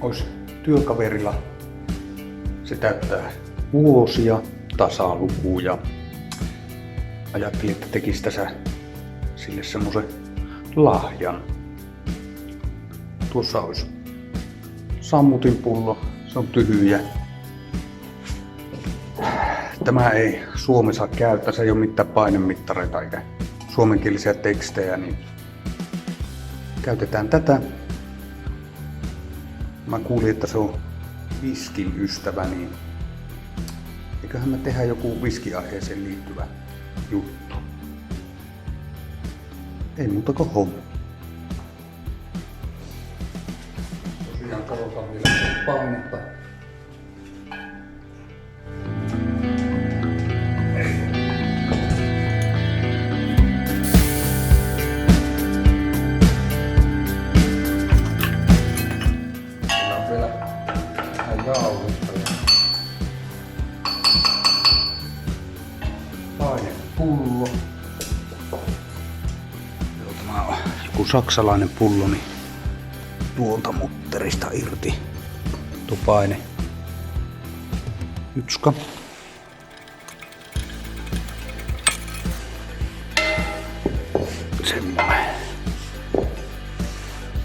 olisi työkaverilla. Se täyttää vuosia, tasalukuja. Ajattelin, että tekisi tässä sille semmosen lahjan. Tuossa olisi sammutinpullo, se on tyhjä. Tämä ei Suomessa käytä, se ei ole mitään painemittareita eikä suomenkielisiä tekstejä, niin käytetään tätä. Mä kuulin, että se on viskin ystävä, niin eiköhän me tehdä joku viskiaiheeseen liittyvä juttu. Ei muuta kuin homma. Tosiaan katsotaan vielä painetta. Painepullo. Joo, tämä on joku saksalainen pullo, niin tuolta mutterista irti. Tuo paine. Ytska. Semmoinen.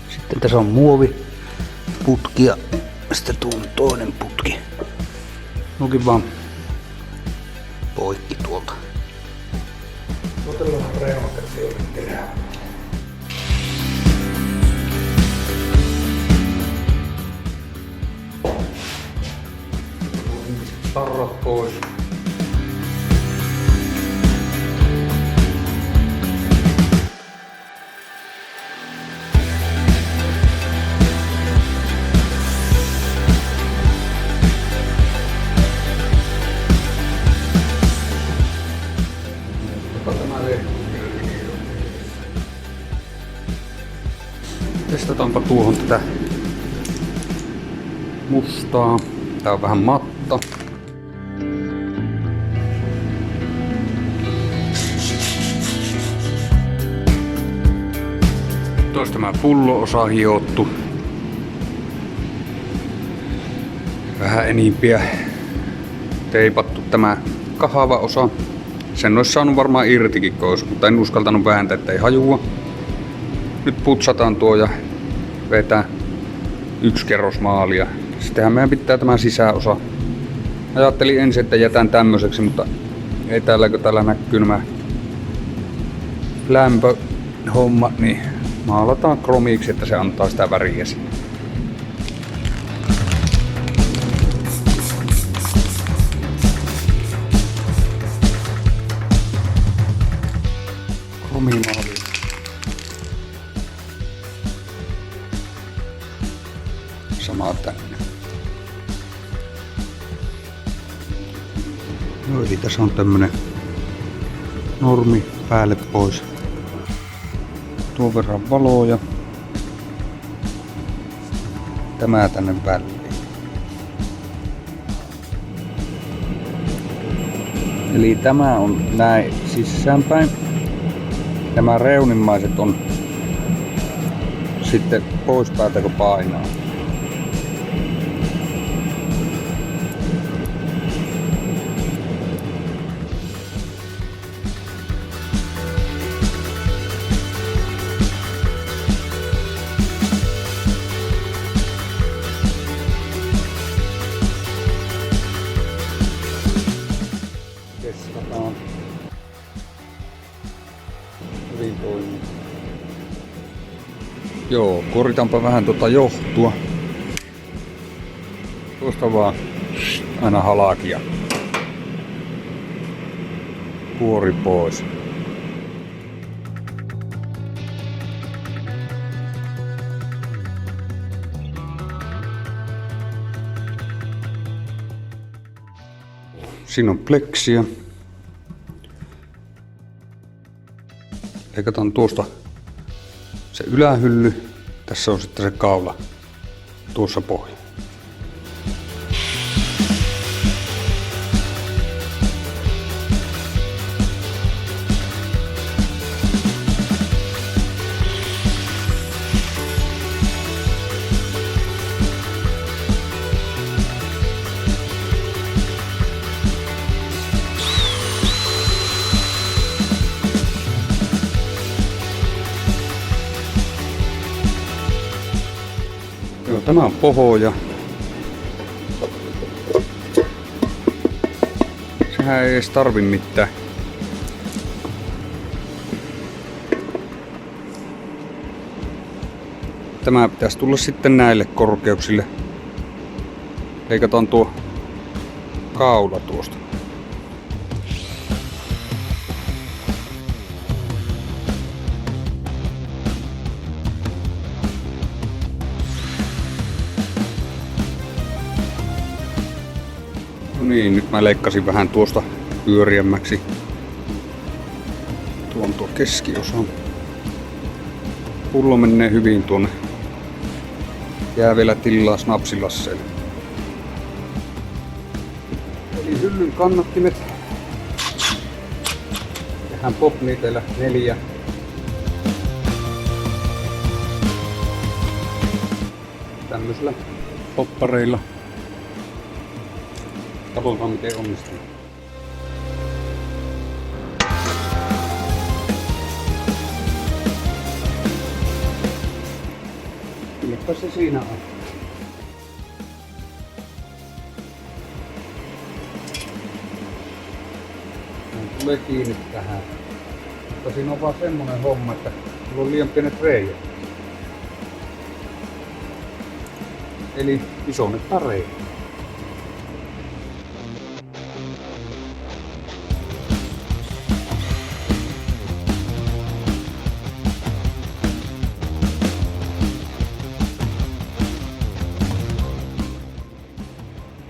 Sitten tässä on muoviputki ja sitten tuo toinen putki. Nukin vaan poikki tuolta. Otellaan reunat, ettei ole terää. Parrat pois. Testataanpa tuohon tätä mustaa. Tää on vähän matta. Toista tämä pullo-osa hiottu. Vähän enimpiä teipattu tämä kahava osa. Sen olisi saanut varmaan irtikin koos, mutta en uskaltanut vääntää, ettei hajua. Nyt putsataan tuo ja vetää yksi kerros maalia. Sittenhän meidän pitää tämä sisäosa. Ajattelin ensin, että jätän tämmöiseksi, mutta ei täällä, kun täällä näkyy nämä lämpöhommat, niin maalataan kromiksi, että se antaa sitä väriä sinne. Kromimaali. Sama tänne. No eli tässä on tämmönen normi päälle pois. Tuon verran valoja. Tämä tänne väliin. Eli tämä on näin sisäänpäin. Nämä reunimmaiset on sitten pois päältä kun painaa. Testataan. Hyvin toimii. Joo, koritaanpa vähän tuota johtua. Tuosta vaan aina halakia. Kuori pois. Siinä on pleksiä. Leikataan tuosta se ylähylly. Tässä on sitten se kaula tuossa pohjalla. Tämä on pohja. Sehän ei edes tarvi mitään. Tämä pitäisi tulla sitten näille korkeuksille. Leikataan tuo kaula tuosta. No niin, nyt mä leikkasin vähän tuosta pyöriämmäksi tuo keskiosa. Pullo menee hyvin tuonne. Jää vielä tilaa snapsilasseille. Eli hyllyn kannattimet. Tehdään popniitellä 4. Tämmöisillä poppareilla. Katsotaan miten onnistuu. Kylläpä se siinä on. Tulee kiinni tähän. Mutta siinä on vaan semmonen homma, että sulla on liian pienet reijät. Eli isonnettaa reijät.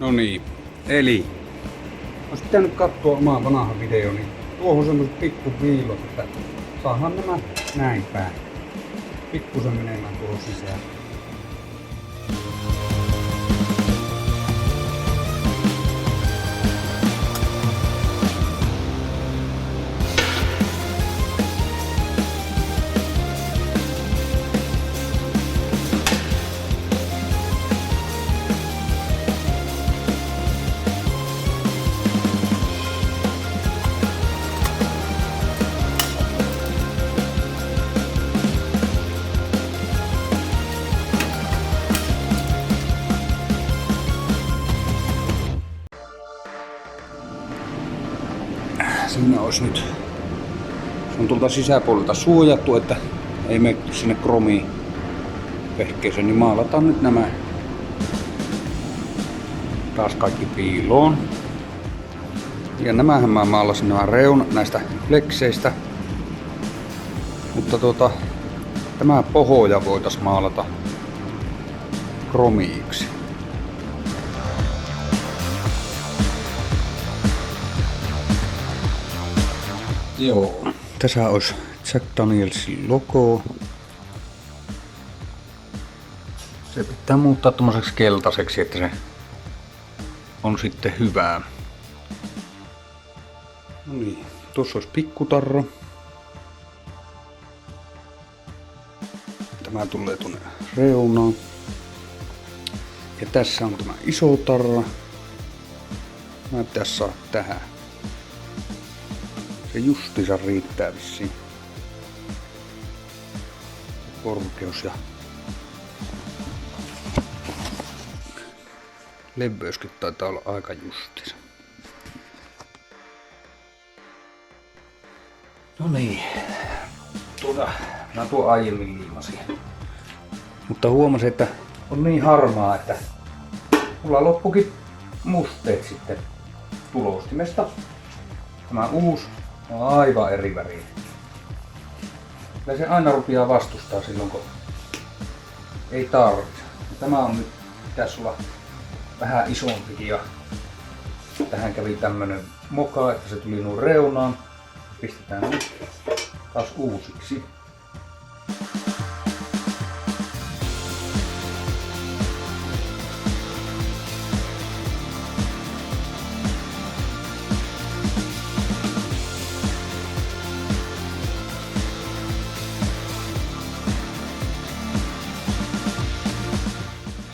No niin, eli olisi pitänyt katsoa omaa vanha video, niin tuohon semmoset pikku viilot, että saadaan nämä näin päin. Pikkusen menemään tuohon sisään. Siinä olisi nyt, se on tuolta sisäpuolelta suojattu, että ei mene sinne kromiin vehkeeseen, niin maalataan nyt nämä taas kaikki piiloon. Ja nämähän mä maalasin nämä reunat näistä flekseistä, mutta tämä pohja voitais maalata kromiiksi. Joo. Tässä olisi Jack Danielsin logo. Se pitää muuttaa tommoseksi keltaiseksi, että se on sitten hyvää. No niin, tuossa olisi pikkutarra. Tämä tulee tuonne reunaan. Ja tässä on tämä iso tarra. Mä pitäisi saada tähän. Se justiinsa riittää vissiin. Korkeus ja leveyskin taitaa olla aika justiinsa. No niin. Mä tuon aiemmin liimasin. Mutta huomasin, että on niin harmaa, että mulla loppukin musteet sitten tulostimesta. Tämä uusi on aivan eri väri. Kyllä se aina rupeaa vastustaa silloin, kun ei tarvitse. Tämä on nyt, pitäisi olla vähän isompikin ja tähän kävi tämmönen moka, että se tuli nuo reunaan. Pistetään nyt taas uusiksi.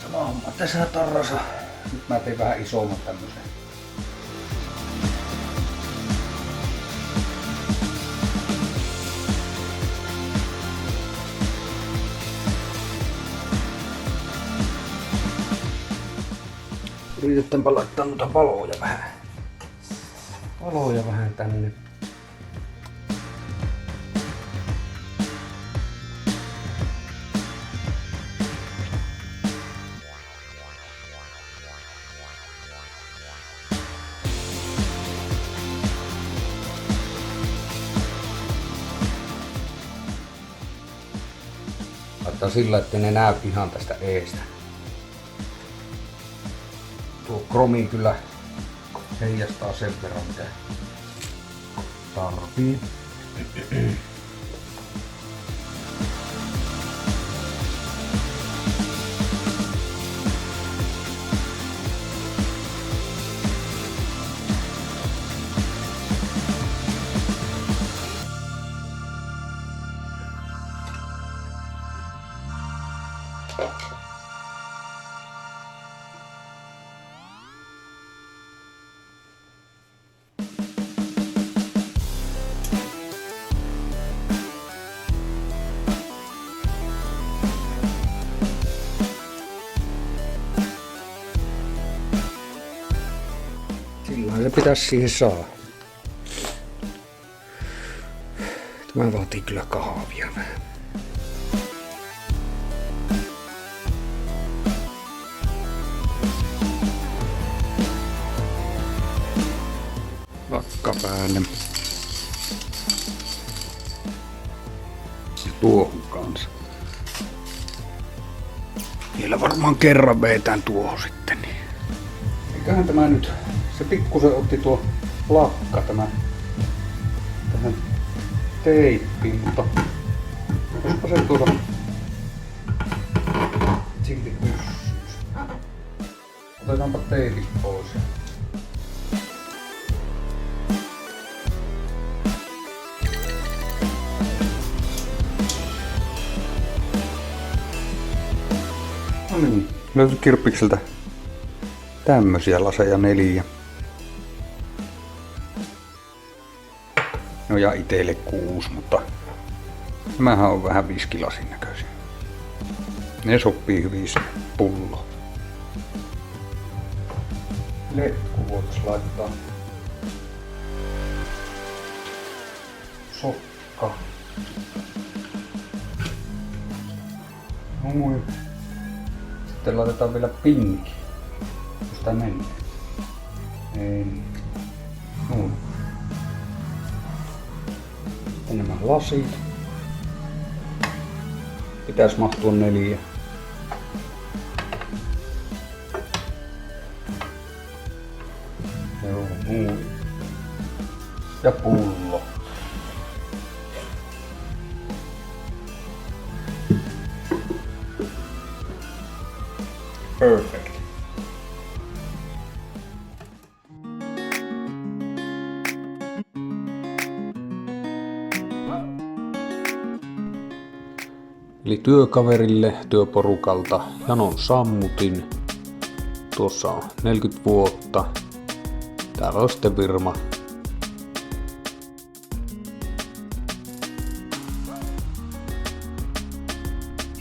Sama homma tässä tarrassa. Nyt mä tein vähän isomman tämmösen. Yritetäänpä laittaa noita valoja vähän. Valoja vähän tänne. Laittaa sillä, että ne näy ihan tästä eestä. Tuo kromi kyllä heijastaa sen verran mitä tarvii. Silloin se pitäisi siihen saada. Tämä vaatii kyllä kahvia vähän. Vakka päälle. Tuohon kanssa. Vielä varmaan kerran vetään tuohon sitten. Eiköhän tämä nyt, se pikkusen otti tuo lakka tähän teippiin, mutta jospa se tuoda silti pyssyys. Otetaanpa teipit pois. No niin, löytyi Kirppikseltä tämmösiä laseja 4. No ja itelle 6, mutta nämähän on vähän viskilasin näköisiä. Ne sopii hyvin sinne pulloon. Letku voitais laittaa. Sokka. Noin. Sitten laitetaan vielä pinkki. Jos tää menee. Ei. Noin. Sitten nämä lasit. Pitäis mahtua 4. Joo, noin. Ja pullo. Perfect. Eli työkaverille työporukalta Janon sammutin. Tuossa on 40 vuotta. Täällä on sitten firma.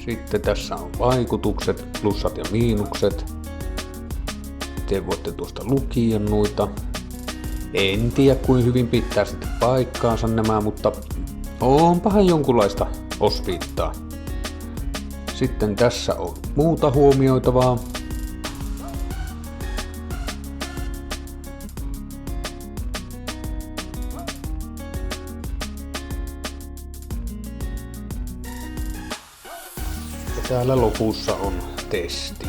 Sitten tässä on vaikutukset, plussat ja miinukset. Te voitte tuosta lukia noita. En tiedä kuin hyvin pitää sitten paikkaansa nämä, mutta onpahan jonkunlaista osviittaa. Sitten tässä on muuta huomioitavaa. Ja täällä lopussa on testi.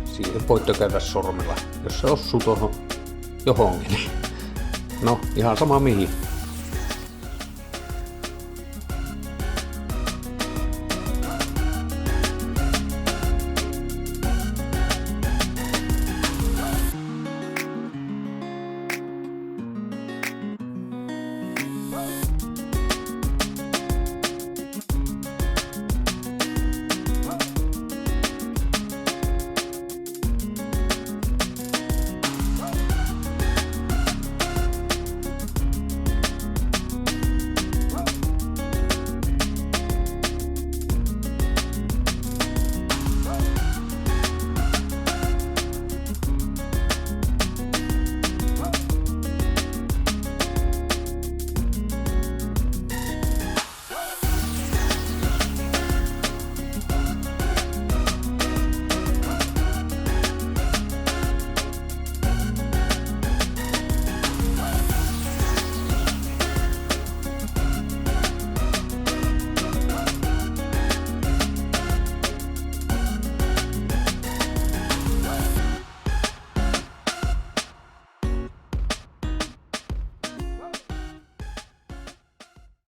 Siihen voit tökätä sormella, jos se osuu tuohon johonkin. No, ihan sama mihin.